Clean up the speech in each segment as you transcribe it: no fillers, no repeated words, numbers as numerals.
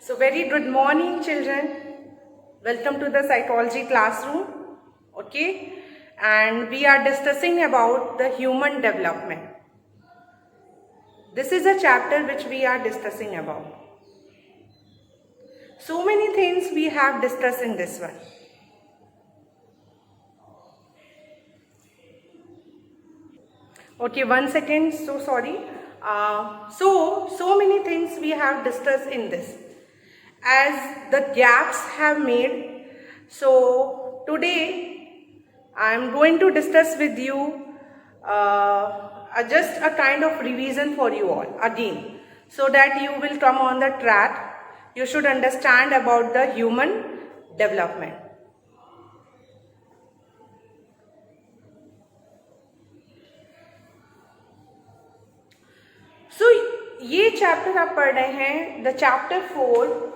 So very good morning children. Welcome to the psychology classroom. Okay, and we are discussing about the human development. This is a chapter which we are discussing about. So many things we have discussed in this one. Okay, 1 second, so sorry. So many things we have discussed in this. As the gaps have made, so today I am going to discuss with you just a kind of revision for you all again, so that you will come on the track. You should understand about the human development. So ये chapter आप पढ़ रहे हैं, the chapter 4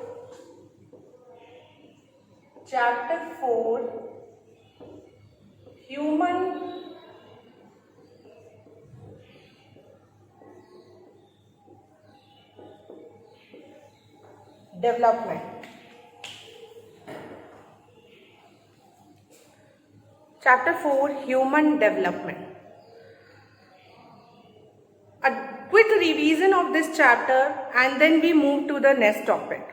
human development. Chapter 4 Human Development. A quick revision of this chapter and then we move to the next topic.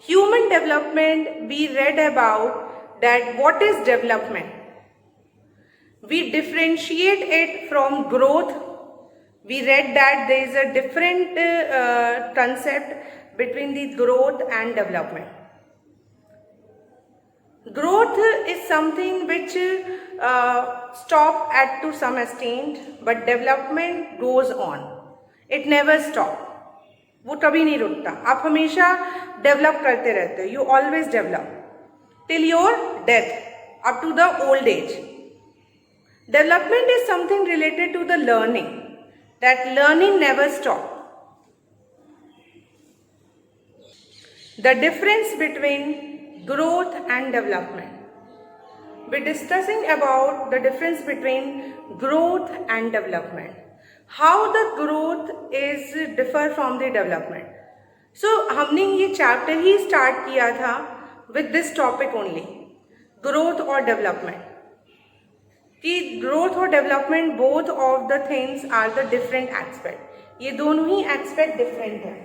Human development, we read about that what is development. We differentiate it from growth. We read that there is a different concept between the growth and development. Growth is something which stop at to some extent, but development goes on. It never stop. वो कभी नहीं रुकता. आप हमेशा develop करते रहते हो. You always develop till your death, up to the old age. Development is something related to the learning. That learning never stop. The difference between growth and development. We're discussing about the difference between growth and development. How the growth is differ from the development. So हमने ये chapter ही start किया था with this topic only, growth और development. कि growth और development both of the things are the different aspect. ये दोनों ही aspect different है.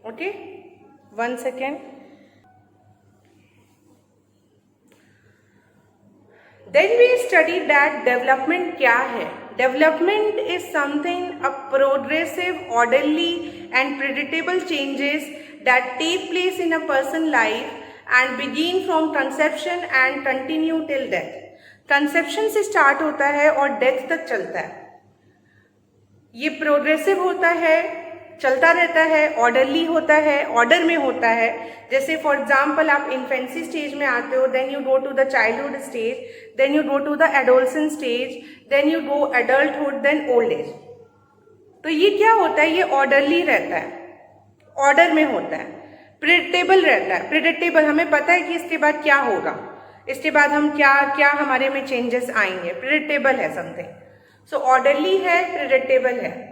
Okay, 1 second. Then we studied that development क्या है. Development is something a progressive, orderly and predictable changes that take place in a person's life and begin from conception and continue till death. Conception से start होता है और death तक चलता है. ये प्रोग्रेसिव होता है, चलता रहता है, ऑर्डरली होता है, ऑर्डर में होता है. जैसे फॉर एग्जाम्पल आप इन्फेंसी स्टेज में आते हो, then you go to the childhood stage, then you go to the adolescent stage, then you go adulthood, then old age. तो ये क्या होता है, ये ऑर्डरली रहता है, ऑर्डर में होता है, प्रिडिक्टेबल रहता है. प्रिडिक्टेबल, हमें पता है कि इसके बाद क्या होगा, इसके बाद हम क्या क्या हमारे में चेंजेस आएंगे. प्रिडिक्टेबल है समथिंग. सो ऑर्डरली है, प्रिडिक्टेबल है.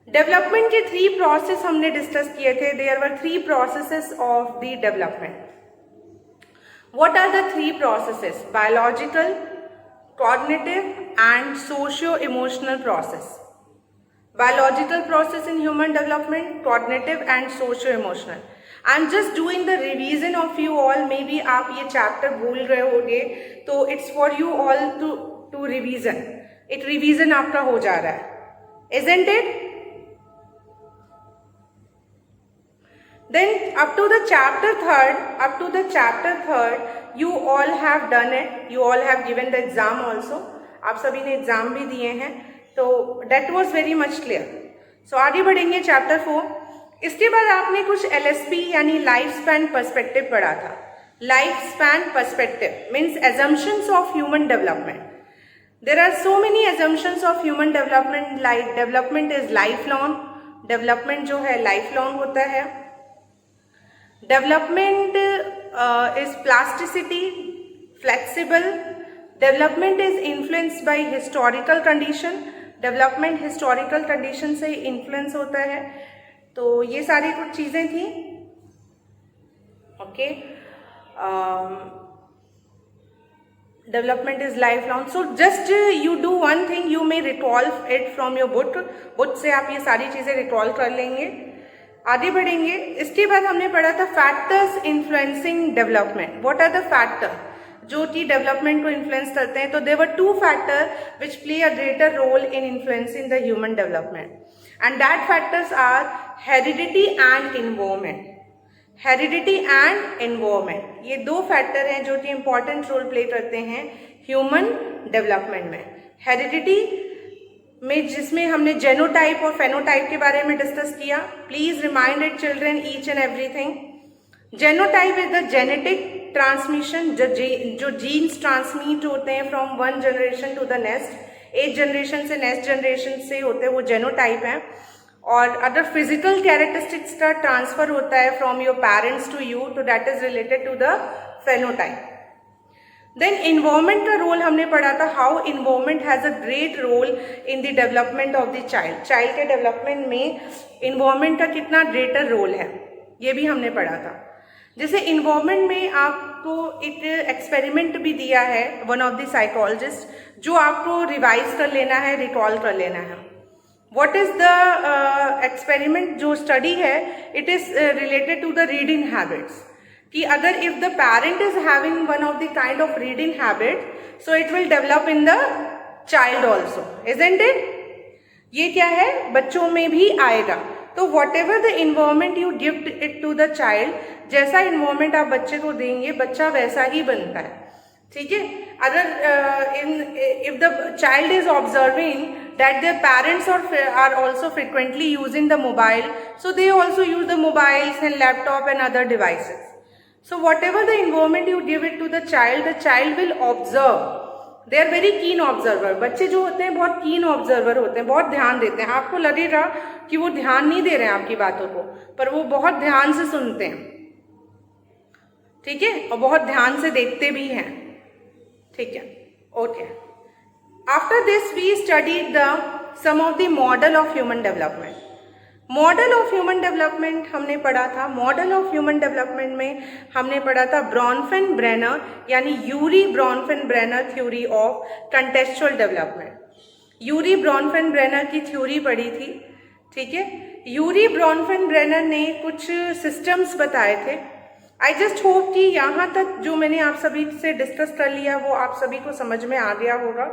डेवलपमेंट के 3 प्रोसेस हमने डिस्कस किए थे. There were 3 processes of the development. What are the 3 processes? Biological, cognitive and socio emotional process. Biological process in human development, cognitive and socio emotional. I am just doing the revision of you all. Maybe आप ये chapter भूल रहे होंगे, तो it's for you all to revision. एक revision आपका हो जा रहा है, isn't it? Then up to the chapter third, you all have done it. You all have given the exam also. आप सभी ने एग्जाम भी दिए हैं, तो that was very much clear. So आगे बढ़ेंगे chapter 4. इसके बाद आपने कुछ LSP यानी लाइफ स्पैन पर्सपेक्टिव पढ़ा था. Life span perspective means assumptions of human development. There are so many assumptions of human development. Like development is lifelong. Development जो है lifelong होता है. Development is plasticity, flexible. Development is influenced by historical condition, development historical condition से influence होता है। तो ये सारी कुछ चीज़ें थी। Okay, development is lifelong, so just you do one thing, you may recall it from your book से आप ये सारी चीज़ें रिकॉल कर लेंगे। आगे बढ़ेंगे। इसके बाद हमने पढ़ा था factors influencing development. What are the factor जो कि डेवलपमेंट को इन्फ्लुएंस करते हैं? तो there were 2 factor which play a greater role in influencing the human development, and that factors are heredity and environment. Heredity and environment, ये 2 factor हैं जो कि इंपॉर्टेंट रोल प्ले करते हैं ह्यूमन डेवलपमेंट में। हेरिडिटी में जिसमें हमने जेनोटाइप और फेनोटाइप के बारे में डिस्कस किया। Please remind it children each and everything. Genotype is the genetic transmission, जो जीन्स ट्रांसमिट होते हैं from one generation to the next, एक जनरेशन से नेक्स्ट जनरेशन से होते हैं, वो जेनोटाइप है। और अगर फिजिकल कैरेक्टरिस्टिक्स का ट्रांसफर होता है from your parents to you, तो that is related to the phenotype. Then environment का रोल हमने पढ़ा था, how environment has a great role in the development of the child. Child के डेवलपमेंट में इन्वायरमेंट का कितना ग्रेटर रोल है, ये भी हमने पढ़ा था। जैसे इन्वायरमेंट में आपको एक एक्सपेरिमेंट भी दिया है वन ऑफ द साइकोलॉजिस्ट, जो आपको रिवाइज कर लेना है, रिकॉल कर लेना है। What is the experiment जो स्टडी है? It is related to the reading habits, कि अगर if the parent is having one of the kind of reading habit, so it will develop in the child also, isn't it? ये क्या है? बच्चों में भी आएगा। तो whatever the environment you give it to the child, जैसा environment आप बच्चे को देंगे, बच्चा वैसा ही बनता है। ठीक है? अगर if the child is observing that their parents are also frequently using the mobile, so they also use the mobiles and laptop and other devices. So whatever the environment you give it to the child will observe. They are very keen observer. बच्चे जो होते हैं बहुत keen observer होते हैं, बहुत ध्यान देते हैं। आपको लगेगा कि वो ध्यान नहीं दे रहे हैं आपकी बातों को, पर वो बहुत ध्यान से सुनते हैं। ठीक है? और बहुत ध्यान से देखते भी हैं। ठीक है? Okay. After this we studied some of the model of human development. Model of human development हमने पढ़ा था। मॉडल ऑफ ह्यूमन डेवलपमेंट में हमने पढ़ा था ब्रॉनफेन ब्रेनर, यानी Urie Bronfenbrenner theory of contextual development. Urie Bronfenbrenner की theory पढ़ी थी। ठीक है? यूरी ब्रॉनफेन ब्रेनर ने कुछ सिस्टम्स बताए थे। आई जस्ट होप कि यहाँ तक जो मैंने आप सभी से डिस्कस कर लिया वो आप सभी को समझ में आ गया होगा।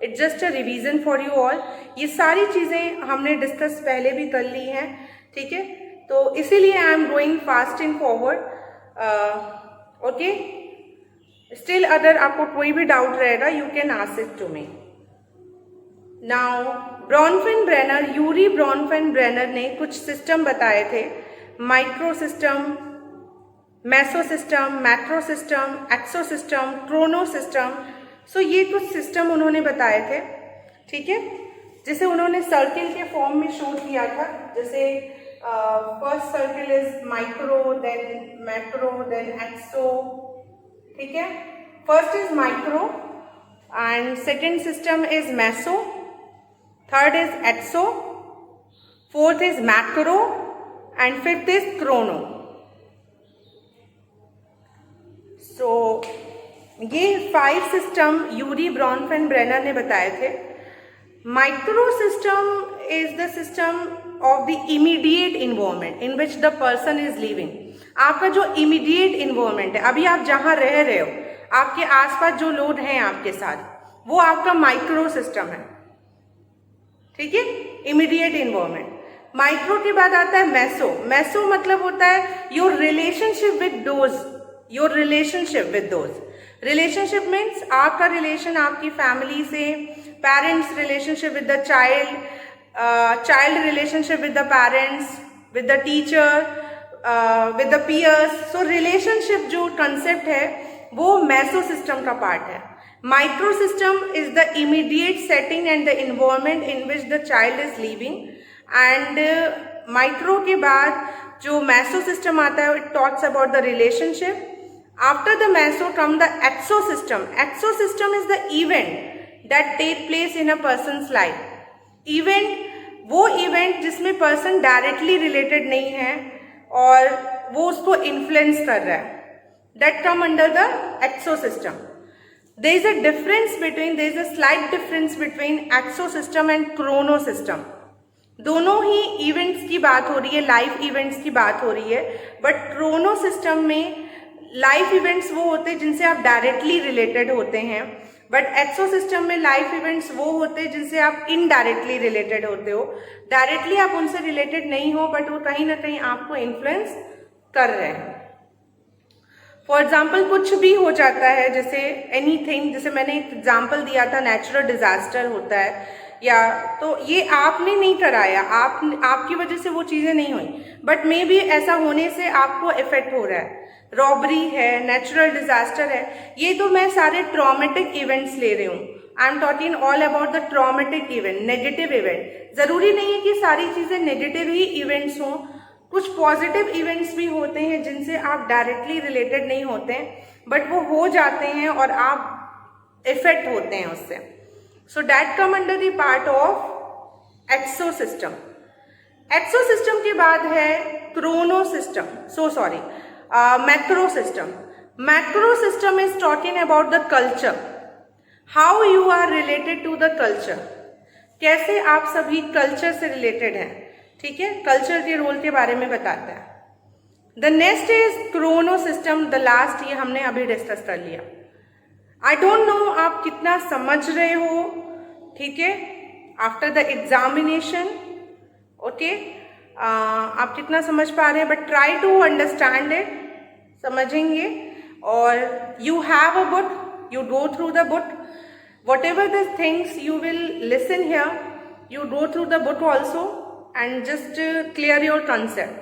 It's just a revision for you all. ये सारी चीज़ें हमने डिस्कस पहले भी कर ली हैं। ठीक है? तो इसीलिए I am going fast in forward. Okay, still अगर आपको कोई भी डाउट रहेगा you can ask it to me. Now Bronfenbrenner, Urie Bronfenbrenner ने कुछ सिस्टम बताए थे, micro system, meso system, macro system, exo system, chrono system. So ये कुछ सिस्टम उन्होंने बताए थे। ठीक है? जिसे उन्होंने सर्किल के फॉर्म में शो किया था। जैसे first circle is micro, then macro, then exo. ठीक है? First is micro and second system is meso, third is exo, fourth is macro and fifth is chrono. तो ये 5 सिस्टम यूरी ब्रॉनफेन ब्रेनर ने बताए थे। Micro system is the system of the immediate environment in which the person is living. आपका जो immediate environment है, अभी आप जहाँ रह रहे हो, आपके आसपास जो लोग हैं आपके साथ, वो आपका माइक्रो सिस्टम है। ठीक है? Immediate environment. माइक्रो के बाद आता है मेसो। मेसो मतलब होता है your relationship with those, your relationship with those. Relationship means आपका रिलेशन आपकी फैमिली से, parents relationship with the child, child relationship with the parents, with the teacher, with the peers. So relationship जो concept है वो meso system का part है। Micro system is the immediate setting and the environment in which the child is living. And micro के बाद जो meso system आता है, it talks about the relationship After the meso come the exosystem. Exosystem is the event that take place in a person's life. Event, वो event जिसमें person directly related नहीं है और वो उसको influence कर रहा है, that come under the exosystem. There is a slight difference between exosystem and chronosystem. दोनों ही इवेंट्स की बात हो रही है, लाइफ इवेंट्स की बात हो रही है, बट क्रोनोसिस्टम में लाइफ इवेंट्स वो होते हैं जिनसे आप डायरेक्टली रिलेटेड होते हैं, बट एक्सोसिस्टम में लाइफ इवेंट्स वो होते हैं जिनसे आप इनडायरेक्टली रिलेटेड होते हो. डायरेक्टली आप उनसे रिलेटेड नहीं हो, बट वो कहीं ना कहीं आपको इन्फ्लुएंस कर रहे हैं. फॉर एग्जाम्पल कुछ भी हो जाता है, जैसे एनीथिंग, जैसे मैंने एक एग्जाम्पल दिया था, नेचुरल डिजास्टर होता है, या तो ये आपने नहीं कराया, आपकी वजह से वो चीज़ें नहीं हुई, बट मे बी ऐसा होने से आपको इफेक्ट हो रहा है. रॉबरी है, नेचुरल डिजास्टर है, ये तो मैं सारे ट्रॉमेटिक इवेंट्स ले रही हूँ. I am talking all about the traumatic event, negative event. जरूरी नहीं है कि सारी चीज़ें नेगेटिव ही इवेंट्स हों, कुछ पॉजिटिव इवेंट्स भी होते हैं जिनसे आप डायरेक्टली रिलेटेड नहीं होते हैं, बट वो हो जाते हैं और आप इफेक्ट होते हैं उससे. So that come under the part of exosystem. Exosystem के बाद है chronosystem, macrosystem. Macrosystem is talking about the culture, how you are related to the culture, कैसे आप सभी कल्चर से रिलेटेड हैं. ठीक है, कल्चर के रोल के बारे में बताता है. The next is chronosystem, the last, ये हमने अभी डिस्कस कर लिया. आई डोंट नो आप कितना समझ रहे हो. ठीक है, आफ्टर द एग्जामिनेशन, ओके, आप कितना समझ पा रहे हैं, but try to understand it, समझेंगे. और you have a book, you go through the book, whatever the things you will listen here, you go through the book also and just clear your concept.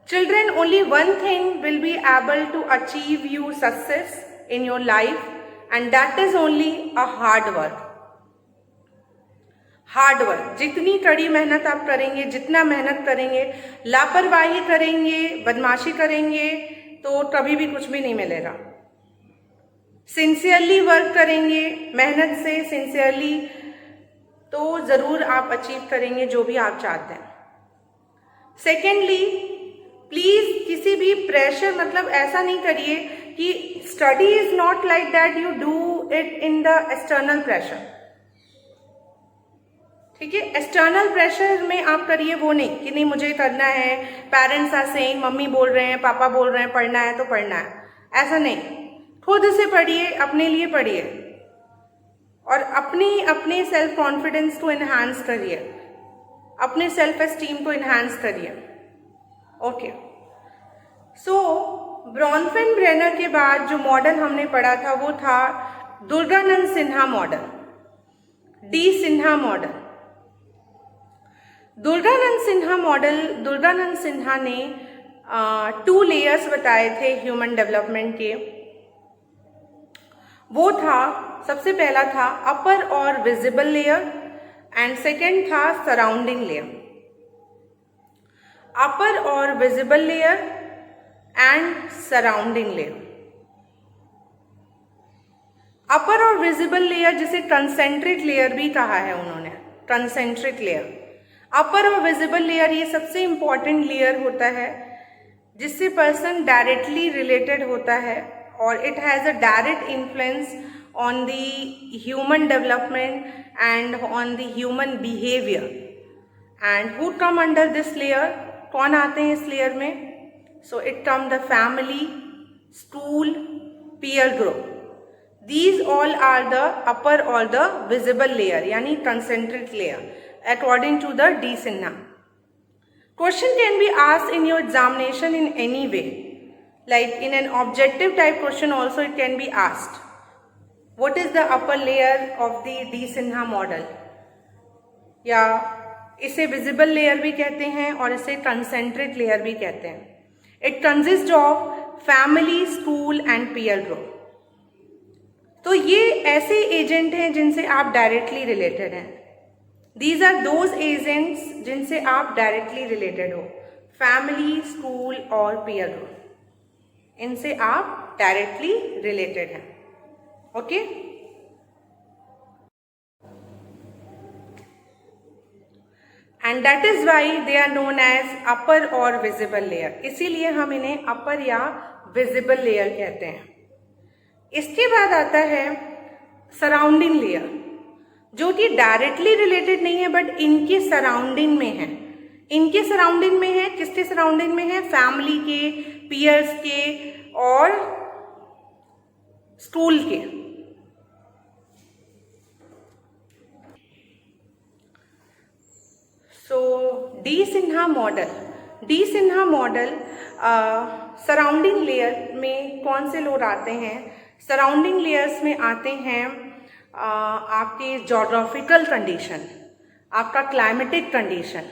Children, only one thing will be able to achieve you success in your life, and that is only a hard work. Hard work, जितनी कड़ी मेहनत आप करेंगे, जितना मेहनत करेंगे, लापरवाही करेंगे, बदमाशी करेंगे, तो कभी भी कुछ भी नहीं मिलेगा. सिंसियरली वर्क करेंगे, मेहनत से सिंसियरली, तो ज़रूर आप अचीव करेंगे जो भी आप चाहते हैं. सेकेंडली, प्लीज़ किसी भी प्रेशर, मतलब ऐसा नहीं करिए कि study is not like that you do it in the external pressure. ठीक है, एक्सटर्नल प्रेशर में आप करिए वो नहीं कि नहीं मुझे करना है, पेरेंट्स आर सेइंग, मम्मी बोल रहे हैं, पापा बोल रहे हैं, पढ़ना है तो पढ़ना है, ऐसा नहीं. खुद से पढ़िए, अपने लिए पढ़िए और अपनी सेल्फ कॉन्फिडेंस को इन्हांस करिए, अपने सेल्फ एस्टीम को इन्हांस करिए. ओके, सो ब्रॉनफेन ब्रेनर के बाद जो मॉडल हमने पढ़ा था वो था Durganand Sinha model, D Sinha model. Durganand Sinha ने 2 लेयर्स बताए थे ह्यूमन डेवलपमेंट के. वो था, सबसे पहला था अपर और विजिबल लेयर एंड सेकेंड था सराउंडिंग लेयर. अपर और visible layer and surrounding layer. Upper और विजिबल लेयर जिसे कंसेंट्रिक लेयर भी कहा है उन्होंने, कंसेंट्रिक लेयर. अपर और विजिबल लेयर ये सबसे इंपॉर्टेंट लेयर होता है जिससे पर्सन डायरेक्टली रिलेटेड होता है और it has a direct influence on the human development and on the human behaviour. And who come under this layer, कौन आते हैं इस लेयर में? So it come the family, school, peer group. These all are the upper or the visible layer, यानी concentric layer, according to the D. Sinha. Question can be asked in your examination in any way, like in an objective type question also it can be asked. What is the upper layer of the D. Sinha model? या इसे visible layer भी कहते हैं और इसे concentric layer भी कहते हैं. It consists of family, school and peer group. तो ये ऐसे एजेंट हैं जिनसे आप डायरेक्टली रिलेटेड हैं. दीज आर दोज एजेंट्स जिनसे आप डायरेक्टली रिलेटेड हो, फैमिली, स्कूल और पीयर ग्रुप. इनसे आप डायरेक्टली रिलेटेड हैं. Okay. And that is why they are known as upper और विजिबल लेयर. इसीलिए हम इन्हें अपर या विजिबल लेयर कहते हैं. इसके बाद आता है सराउंडिंग लेयर, जो कि डायरेक्टली रिलेटेड नहीं है बट इनके सराउंडिंग में है. इनके सराउंडिंग में है. किसके सराउंडिंग में है? फैमिली के, पीयर्स के और स्कूल के. So D Sinha model surrounding layer में कौन से लोग आते हैं? सराउंडिंग लेयर्स में आते हैं आपके जोग्राफिकल कंडीशन, आपका क्लाइमेटिक कंडीशन.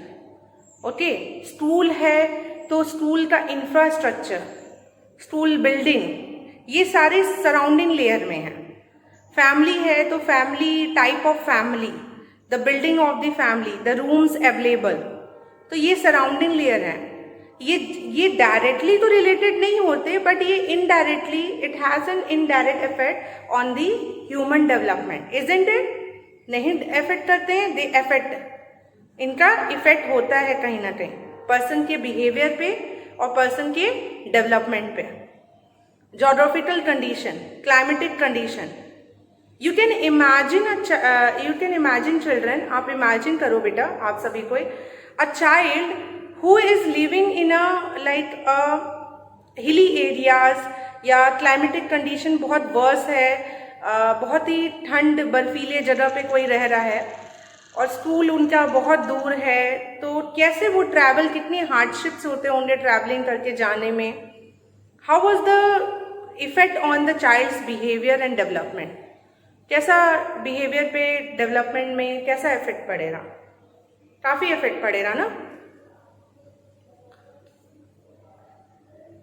ओके. स्कूल है तो स्कूल का इंफ्रास्ट्रक्चर, स्कूल बिल्डिंग, ये सारे सराउंडिंग लेयर में है. फैमिली है तो family, type of family, the building of the family, the rooms available, तो ये सराउंडिंग लेयर है. ये डायरेक्टली तो रिलेटेड नहीं होते बट ये indirectly it has an indirect effect on the human development. Isn't it? नहीं इफेक्ट करते हैं, दे इफेक्ट. इनका इफेक्ट होता है कहीं ना कहीं पर्सन के बिहेवियर पे और पर्सन के डेवलपमेंट पे. Geographical condition, climatic condition. You can imagine children. आप इमेजिन करो बेटा, आप सभी को, a child who is living in a like a hilly areas या climatic condition बहुत वर्स है, बहुत ही ठंड बर्फीले जगह पे कोई रह रहा है और स्कूल उनका बहुत दूर है, तो कैसे वो ट्रैवल, कितनी हार्डशिप्स होते होंगे ट्रैवलिंग करके जाने में. How was the effect on the child's behaviour and development? कैसा बिहेवियर पे, डेवलपमेंट में कैसा इफेक्ट पड़ेगा? काफ़ी इफेक्ट पड़ेगा ना.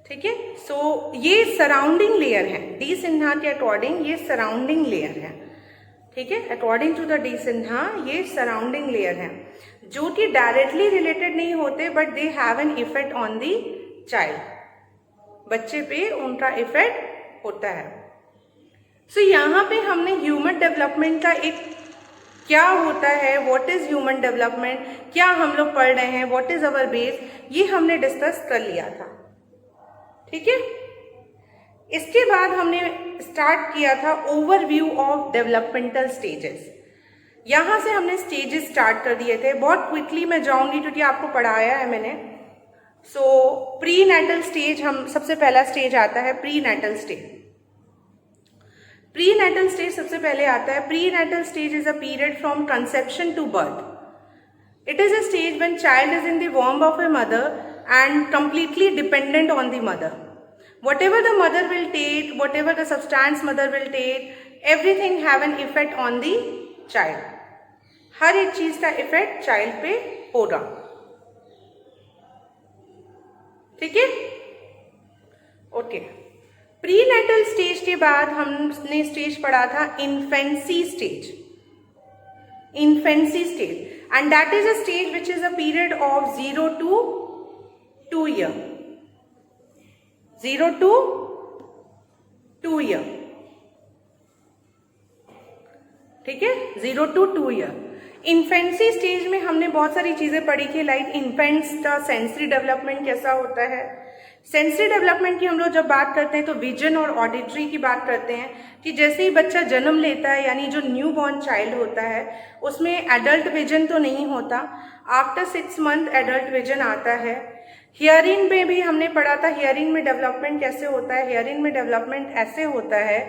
ठीक है. सो ये सराउंडिंग लेयर है. डी सिन्हा के अकॉर्डिंग ये सराउंडिंग लेयर है. ठीक है. According to the D Sinha ये सराउंडिंग लेयर है जो कि डायरेक्टली रिलेटेड नहीं होते but they have an effect on the child. बच्चे पे उनका इफेक्ट होता है. सो यहाँ पे हमने ह्यूमन डेवलपमेंट का एक क्या होता है, व्हाट इज ह्यूमन डेवलपमेंट, क्या हम लोग पढ़ रहे हैं, व्हाट इज अवर बेस, ये हमने डिस्कस कर लिया था. ठीक है. इसके बाद हमने स्टार्ट किया था ओवरव्यू ऑफ डेवलपमेंटल स्टेजेस. यहाँ से हमने स्टेजेस स्टार्ट कर दिए थे. बहुत क्विकली मैं जाऊंगी क्योंकि आपको पढ़ाया है मैंने. सो प्री नेटल स्टेज, हम सबसे पहला स्टेज आता है pre natal stage. Pre natal stage सबसे पहले आता है. Pre natal stage is a period from conception to birth. It is a stage when child is in the warm of a mother and completely dependent on the mother. Whatever the mother will take, whatever the substance mother will take, everything have an effect on the child. हर एक चीज का effect child पे होगा. ठीक है. Okay. Pre natal stage के बाद हमने स्टेज पढ़ा था infancy stage. Infancy stage, and that is a stage which is a period of 0 to 2 year. 0 to 2 year. ठीक है. 0 to 2 year. इन्फेंसी स्टेज में हमने बहुत सारी चीजें पढ़ी थी, लाइक इन्फेंट्स का सेंसरी डेवलपमेंट कैसा होता है. सेंसरी डेवलपमेंट की हम लोग जब बात करते हैं तो विजन और ऑडिटरी की बात करते हैं कि जैसे ही बच्चा जन्म लेता है, यानी जो न्यू बॉर्न चाइल्ड होता है उसमें एडल्ट विजन तो नहीं होता. आफ्टर 6 मंथ एडल्ट विजन आता है. हियरिंग में भी हमने पढ़ा था, हियरिंग में डेवलपमेंट कैसे होता है. हियरिंग में डेवलपमेंट ऐसे होता है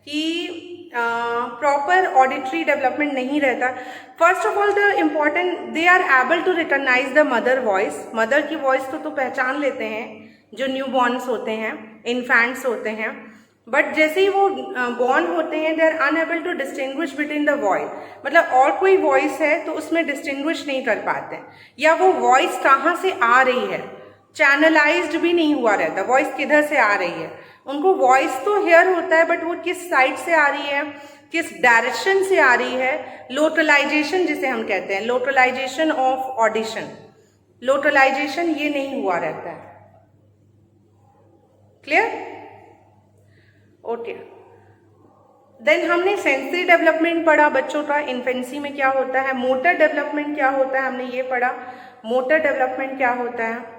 कि प्रॉपर ऑडिटरी डेवलपमेंट नहीं रहता. First of all the important, they are able to recognise the mother voice. Mother की वॉइस तो पहचान लेते हैं जो न्यू बॉर्न्स होते हैं, इन्फेंट्स होते हैं, बट जैसे ही वो बॉर्न होते हैं they are unable to distinguish between the voice. मतलब और कोई वॉइस है तो उसमें डिस्टिंग्विश नहीं कर पाते, या वो वॉइस कहाँ से आ रही है, चैनलाइज्ड भी नहीं हुआ रहता, वॉइस किधर से आ रही है. उनको वॉइस तो हेयर होता है बट वो किस साइड से आ रही है, किस डायरेक्शन से आ रही है. लोकलाइजेशन जिसे हम कहते हैं, लोकलाइजेशन ऑफ ऑडिशन, लोकलाइजेशन ये नहीं हुआ रहता है. क्लियर. ओके, देन हमने सेंसरी डेवलपमेंट पढ़ा बच्चों का, इन्फेंसी में क्या होता है। मोटर डेवलपमेंट क्या होता है हमने ये पढ़ा। मोटर डेवलपमेंट क्या होता है।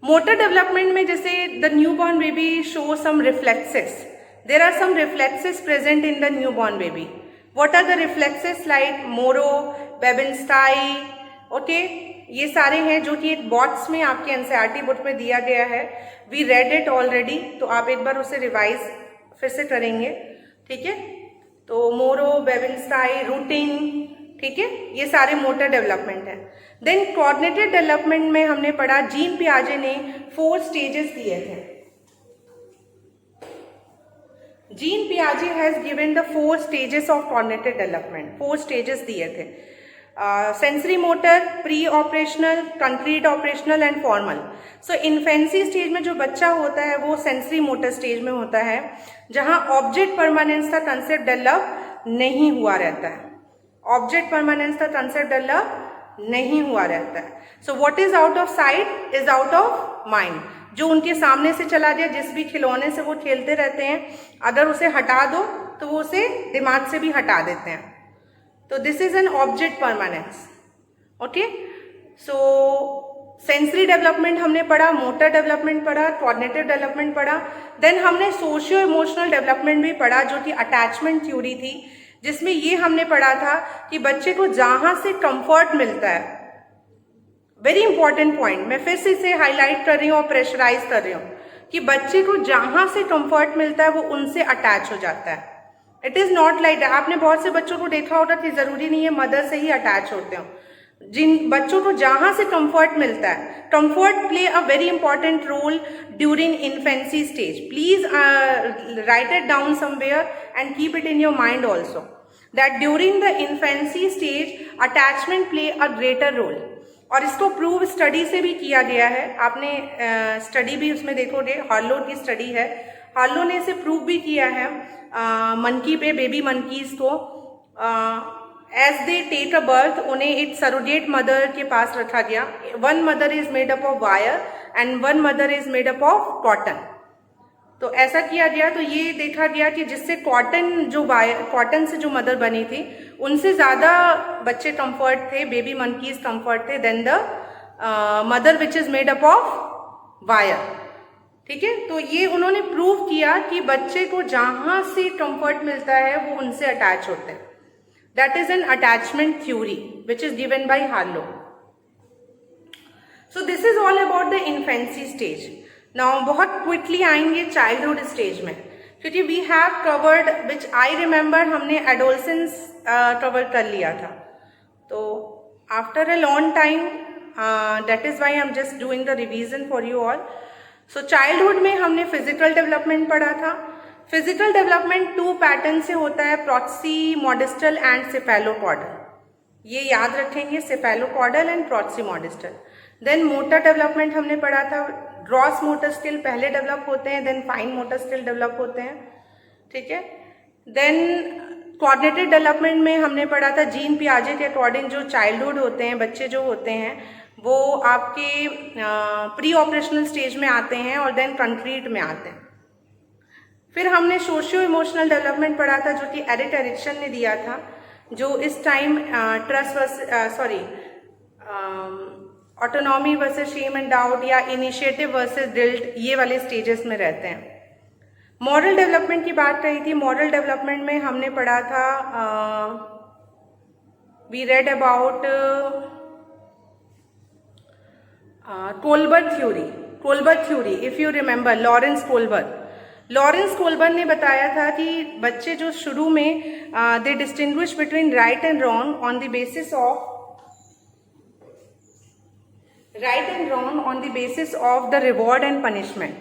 मोटर डेवलपमेंट में जैसे the newborn baby show some reflexes, there are some reflexes present in the newborn baby. What are the reflexes like Moro, Babinski, okay, ये सारे हैं जो कि बॉक्स में आपके एनसीईआरटी बुक में दिया गया है। वी रेड इट ऑलरेडी, तो आप एक बार उसे रिवाइज फिर से करेंगे, ठीक है। तो मोरो, बेबेनस्टाई, रूटिंग, ठीक है, ये सारे मोटर डेवलपमेंट है। देन कोऑर्डिनेटेड डेवलपमेंट में हमने पढ़ा, जीन पियाजे ने 4 स्टेजेस दिए थे। जीन पियाजे has given the 4 stages of coordinated development, 4 stages दिए थे। Sensory motor, pre operational, concrete operational and formal. So infancy stage में जो बच्चा होता है वो सेंसरी मोटर स्टेज में होता है, जहां ऑब्जेक्ट परमानेंस का कंसेप्ट डेवलप नहीं हुआ रहता है। ऑब्जेक्ट परमानेंस का कंसेप्ट डेवलप नहीं हुआ रहता है। So what is out of site is out of mind. जो उनके सामने से चला गया, जिस भी खिलौने से वो खेलते रहते हैं, अगर उसे हटा दो तो वो उसे दिमाग से भी हटा देते हैं। तो this is an object permanence, okay. So sensory development हमने पढ़ा, मोटर डेवलपमेंट पढ़ा, कोऑर्डिनेटिव डेवलपमेंट पढ़ा। देन हमने सोशियो इमोशनल डेवलपमेंट भी पढ़ा, जो कि अटैचमेंट थ्योरी थी, जिसमें ये हमने पढ़ा था कि बच्चे को जहां से कंफर्ट मिलता है, वेरी इंपॉर्टेंट पॉइंट, मैं फिर से इसे हाईलाइट कर रही हूँ और प्रेशराइज कर रही हूँ, कि बच्चे को जहां से कंफर्ट मिलता है वो उनसे अटैच हो जाता है। It is not like that. आपने बहुत से बच्चों को देखा होगा कि जरूरी नहीं है मदर से ही अटैच होते हो। जिन बच्चों को जहां से कंफर्ट मिलता है, comfort play a very important role during infancy stage. Please write it down somewhere and keep it in your mind also, that during the infancy stage attachment play a greater role. और इसको prove study से भी किया गया है। आपने study भी उसमें देखोगे, हार्लो की स्टडी है, हार्लो ने इसे प्रूव भी किया है मंकी पे, बेबी मंकीज को as they take a birth उन्हें एक सरोगेट मदर के पास रखा गया। 1 mother is made up of wire and 1 mother is made up of cotton. तो ऐसा किया गया, तो ये देखा गया कि जिससे कॉटन से जो मदर बनी थी उनसे ज्यादा बच्चे कंफर्ट थे, बेबी मंकीज कंफर्ट थे then the mother which is made up of wire, ठीक है। तो ये उन्होंने प्रूव किया कि बच्चे को जहां से कंफर्ट मिलता है वो उनसे अटैच होते हैं। That is an attachment theory which is given by Harlow. So this is all about the infancy stage. Now बहुत क्विकली आएंगे चाइल्डहुड स्टेज में, क्योंकि we have covered, which I remember, हमने एडोलसेंस कवर कर लिया था। तो after a long time, that is why I am just doing the revision for you all. So childhood में हमने फिजिकल डेवलपमेंट पढ़ा था। फिजिकल डेवलपमेंट 2 पैटर्न से होता है, प्रॉक्सी मॉडिस्टल एंड सेफेलोकॉर्डल। ये याद रखेंगे, cephalocaudal and proximodistal. Then motor development हमने पढ़ा था, ग्रॉस मोटर स्किल पहले डेवलप होते हैं, then fine motor skill develop होते हैं, ठीक है। देन कोऑर्डिनेटेड डेवलपमेंट में हमने पढ़ा था जीन पियाजे के अकॉर्डिंग जो चाइल्डहुड होते हैं, बच्चे जो होते हैं वो आपके प्री ऑपरेशनल स्टेज में आते हैं और देन कंक्रीट में आते हैं। फिर हमने सोशियो इमोशनल डेवलपमेंट पढ़ा था, जो कि एरिक एरिक्सन ने दिया था, जो इस time autonomy versus shame and doubt या इनिशिएटिव वर्सेस गिल्ट, ये वाले स्टेजेस में रहते हैं। मॉरल डेवलपमेंट की बात कही थी। मॉरल डेवलपमेंट में हमने पढ़ा था, we read about Kohlberg theory, if you remember, Lawrence Kohlberg ने बताया था कि बच्चे जो शुरू में they distinguish between right and wrong on the basis of the reward and punishment,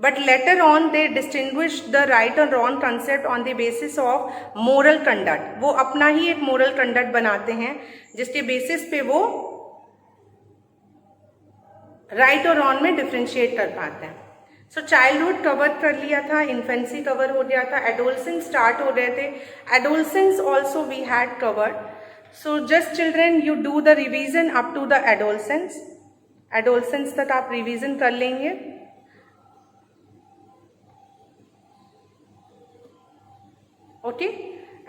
but later on they distinguish the right or wrong concept on the basis of moral conduct. वो अपना ही एक moral conduct बनाते हैं जिसके basis पे वो right और wrong में differentiate कर पाते हैं। सो चाइल्डहुड कवर कर लिया था, इन्फेंसी कवर हो गया था, एडोलसेंस स्टार्ट हो गए थे, adolescence also we had covered. So just children you do the revision up to the adolescence तक आप रिवीजन कर लेंगे। ओके,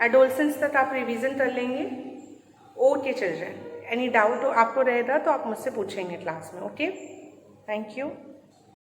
एडोलसेंस तक आप रिवीजन कर लेंगे। ओके चिल्ड्रन, एनी डाउट आपको रहेगा तो आप मुझसे पूछेंगे क्लास में। Okay, thank you.